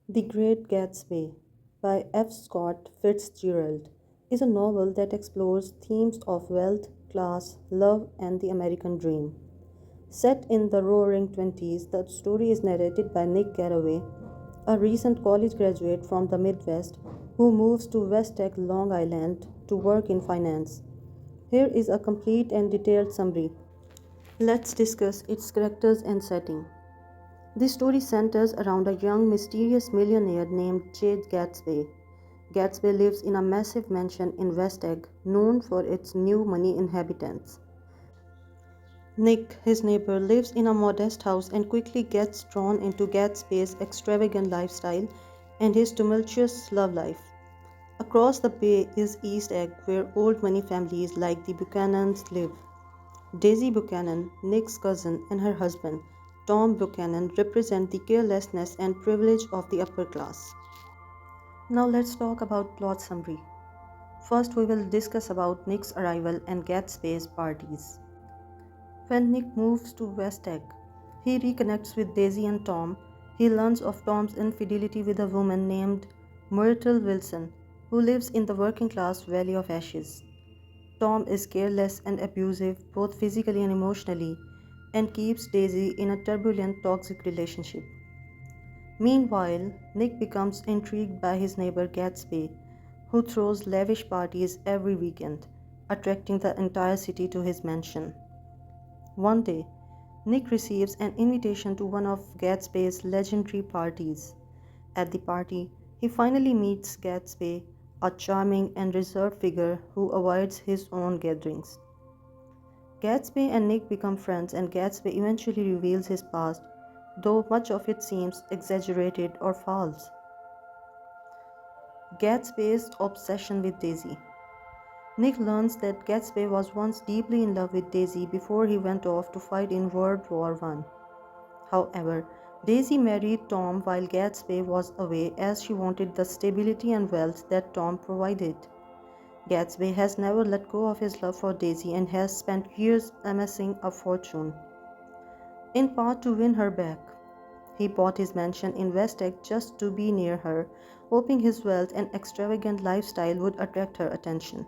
The Great Gatsby by F. Scott Fitzgerald is a novel that explores themes of wealth, class, love, and the American dream. Set in the roaring 20s, the story is narrated by Nick Carraway, a recent college graduate from the Midwest who moves to West Tech, Long Island to work in finance. Here is a complete and detailed summary. Let's discuss its characters and setting. The story centers around a young, mysterious millionaire named Great Gatsby. Gatsby lives in a massive mansion in West Egg, known for its new money inhabitants. Nick, his neighbor, lives in a modest house and quickly gets drawn into Gatsby's extravagant lifestyle and his tumultuous love life. Across the bay is East Egg, where old money families like the Buchanans live. Daisy Buchanan, Nick's cousin, and her husband, Tom Buchanan, represent the carelessness and privilege of the upper class. Now let's talk about plot summary. First, we will discuss about Nick's arrival and Gatsby's parties. When Nick moves to West Egg, he reconnects with Daisy and Tom. He learns of Tom's infidelity with a woman named Myrtle Wilson, who lives in the working class Valley of Ashes. Tom is careless and abusive both physically and emotionally and keeps Daisy in a turbulent, toxic relationship. Meanwhile, Nick becomes intrigued by his neighbor Gatsby, who throws lavish parties every weekend, attracting the entire city to his mansion. One day, Nick receives an invitation to one of Gatsby's legendary parties. At the party, he finally meets Gatsby, a charming and reserved figure who avoids his own gatherings. Gatsby and Nick become friends, and Gatsby eventually reveals his past, though much of it seems exaggerated or false. Gatsby's obsession with Daisy. Nick learns that Gatsby was once deeply in love with Daisy before he went off to fight in World War I. However, Daisy married Tom while Gatsby was away as she wanted the stability and wealth that Tom provided. Gatsby has never let go of his love for Daisy and has spent years amassing a fortune, in part to win her back. He bought his mansion in West Egg just to be near her, hoping his wealth and extravagant lifestyle would attract her attention.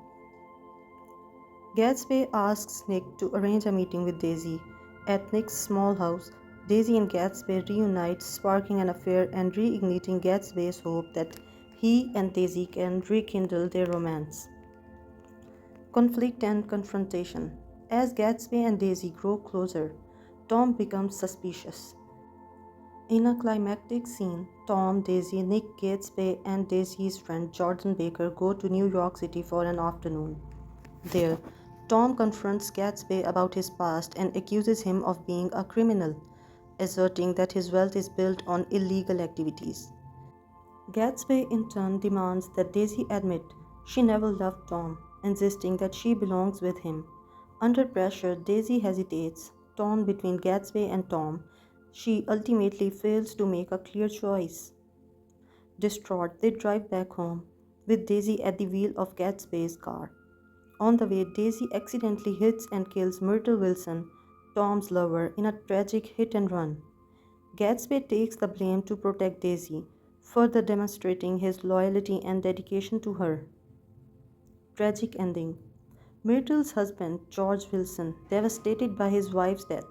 Gatsby asks Nick to arrange a meeting with Daisy. At Nick's small house, Daisy and Gatsby reunite, sparking an affair and reigniting Gatsby's hope that he and Daisy can rekindle their romance. Conflict and confrontation. As Gatsby and Daisy grow closer, Tom becomes suspicious. In a climactic scene, Tom, Daisy, Nick Gatsby, and Daisy's friend Jordan Baker go to New York City for an afternoon. There, Tom confronts Gatsby about his past and accuses him of being a criminal, asserting that his wealth is built on illegal activities. Gatsby in turn demands that Daisy admit she never loved Tom, insisting that she belongs with him. Under pressure, Daisy hesitates, torn between Gatsby and Tom. She ultimately fails to make a clear choice. Distraught, they drive back home, with Daisy at the wheel of Gatsby's car. On the way, Daisy accidentally hits and kills Myrtle Wilson, Tom's lover, in a tragic hit and run. Gatsby takes the blame to protect Daisy, further demonstrating his loyalty and dedication to her. Tragic ending. Myrtle's husband, George Wilson, devastated by his wife's death,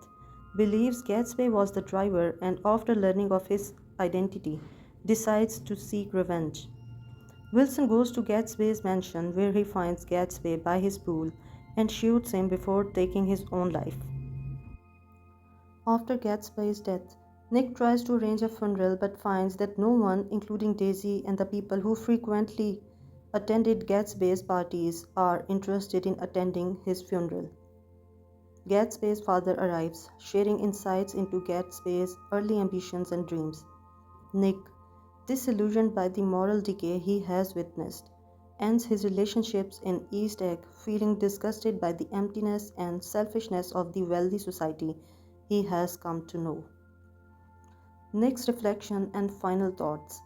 believes Gatsby was the driver and, after learning of his identity, decides to seek revenge. Wilson goes to Gatsby's mansion where he finds Gatsby by his pool and shoots him before taking his own life. After Gatsby's death, Nick tries to arrange a funeral but finds that no one, including Daisy and the people who frequently attended Gatsby's parties, are interested in attending his funeral. Gatsby's father arrives, sharing insights into Gatsby's early ambitions and dreams. Nick, disillusioned by the moral decay he has witnessed, ends his relationships in East Egg, feeling disgusted by the emptiness and selfishness of the wealthy society he has come to know. Nick's reflection and final thoughts.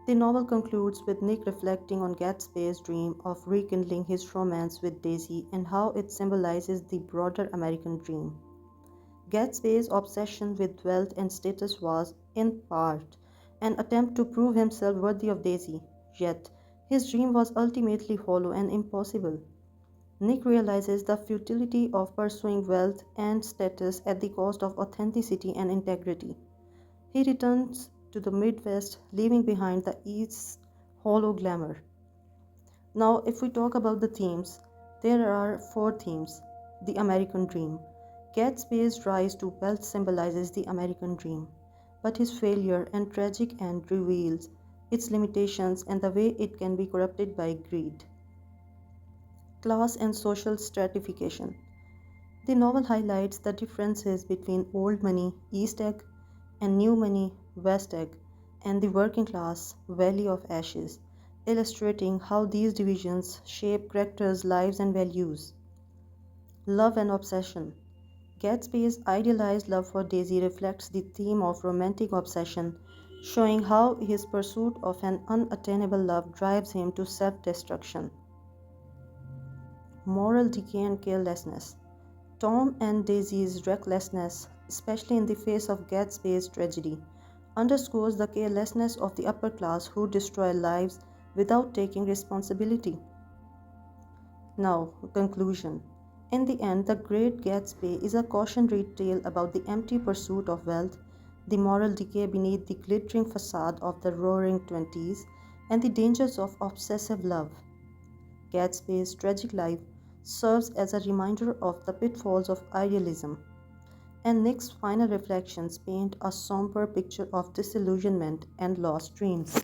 The novel concludes with Nick reflecting on Gatsby's dream of rekindling his romance with Daisy and how it symbolizes the broader American dream. Gatsby's obsession with wealth and status was, in part, an attempt to prove himself worthy of Daisy. Yet, his dream was ultimately hollow and impossible. Nick realizes the futility of pursuing wealth and status at the cost of authenticity and integrity. He returns to the Midwest, leaving behind the East's hollow glamour. Now, if we talk about the themes, there are four themes. The American Dream. Gatsby's rise to wealth symbolizes the American dream, but his failure and tragic end reveals its limitations and the way it can be corrupted by greed. Class and social stratification. The novel highlights the differences between old money, East Egg, and new money, West Egg, and the working class, Valley of Ashes, illustrating how these divisions shape characters' lives and values. Love and obsession. Gatsby's idealized love for Daisy reflects the theme of romantic obsession, showing how his pursuit of an unattainable love drives him to self destruction. Moral decay and carelessness. Tom and Daisy's recklessness, especially in the face of Gatsby's tragedy, underscores the carelessness of the upper class who destroy lives without taking responsibility. Now, conclusion. In the end, The Great Gatsby is a cautionary tale about the empty pursuit of wealth, the moral decay beneath the glittering facade of the roaring 20s, and the dangers of obsessive love. Gatsby's tragic life serves as a reminder of the pitfalls of idealism, and Nick's final reflections paint a somber picture of disillusionment and lost dreams.